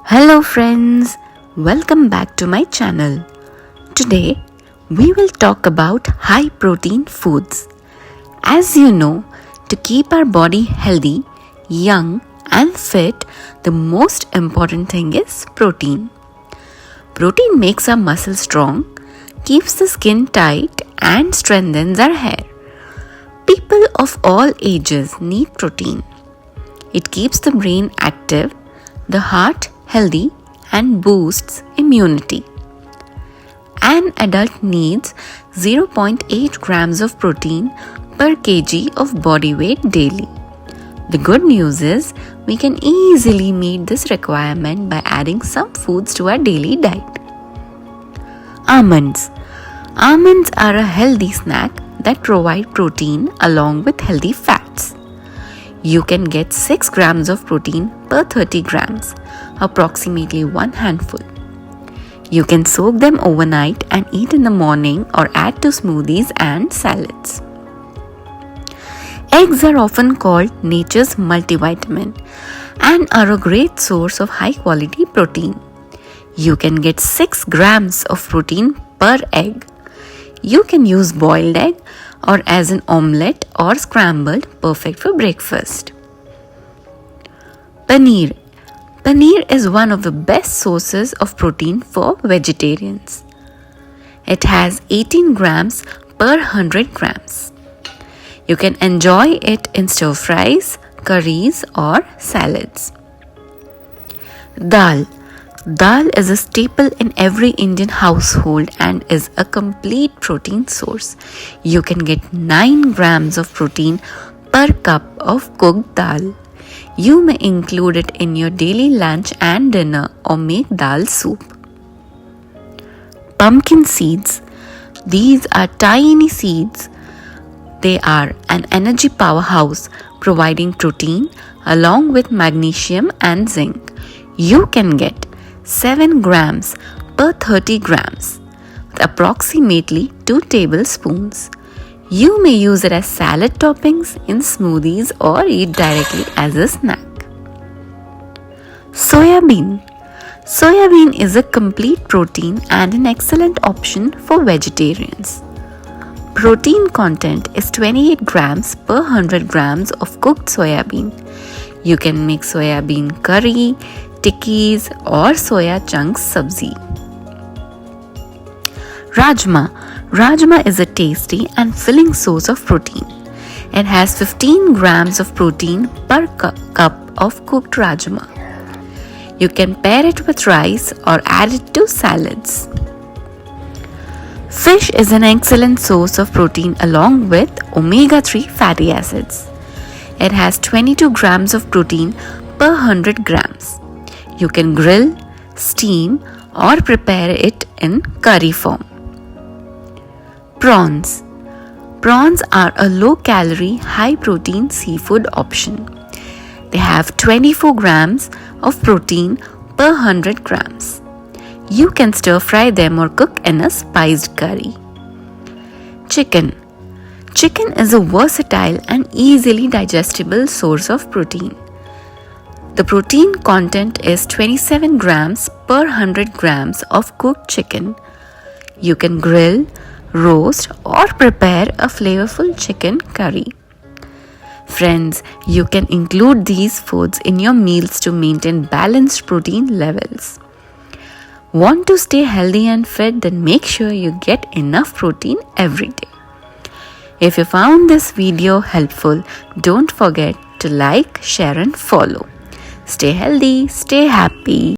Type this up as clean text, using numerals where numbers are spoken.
Hello friends, welcome back to my channel. Today we will talk about high protein foods. As you know, to keep our body healthy, young and fit, the most important thing is protein. Protein makes our muscles strong, keeps the skin tight and strengthens our hair. People of all ages need protein. It keeps the brain active, the heart healthy and boosts immunity. An adult needs 0.8 grams of protein per kg of body weight daily. The good news is we can easily meet this requirement by adding some foods to our daily diet. Almonds. Almonds are a healthy snack that provide protein along with healthy fats. You can get 6 grams of protein per 30 grams, approximately 1 handful. You can soak them overnight and eat in the morning or add to smoothies and salads. Eggs are often called nature's multivitamin and are a great source of high quality protein. You can get 6 grams of protein per egg. You can use boiled egg or as an omelette or scrambled, perfect for breakfast. Paneer. Paneer is one of the best sources of protein for vegetarians. It has 18 grams per 100 grams. You can enjoy it in stir fries, curries or salads. Dal. Dal is a staple in every Indian household and is a complete protein source. You can get 9 grams of protein per cup of cooked dal. You may include it in your daily lunch and dinner or make dal soup. Pumpkin seeds. These are tiny seeds. They are an energy powerhouse providing protein along with magnesium and zinc. You can get 7 grams per 30 grams, approximately 2 tablespoons. You may use it as salad toppings in smoothies or eat directly as a snack. Soya bean. Soya bean is a complete protein and an excellent option for vegetarians. Protein content is 28 grams per 100 grams of cooked soya bean. You can make soya bean curry, tikkis or soya chunks sabzi. Rajma. Rajma is a tasty and filling source of protein. It has 15 grams of protein per cup of cooked rajma. You can pair it with rice or add it to salads. Fish is an excellent source of protein along with omega-3 fatty acids. It has 22 grams of protein per 100 grams. You can grill, steam or prepare it in curry form. Prawns. Prawns are a low-calorie, high-protein seafood option. They have 24 grams of protein per 100 grams. You can stir-fry them or cook in a spiced curry. Chicken. Chicken is a versatile and easily digestible source of protein. The protein content is 27 grams per 100 grams of cooked chicken. You can grill, roast or prepare a flavorful chicken curry. Friends, you can include these foods in your meals to maintain balanced protein levels. Want to stay healthy and fit? Then make sure you get enough protein every day. If you found this video helpful, don't forget to like, share and follow. Stay healthy, stay happy.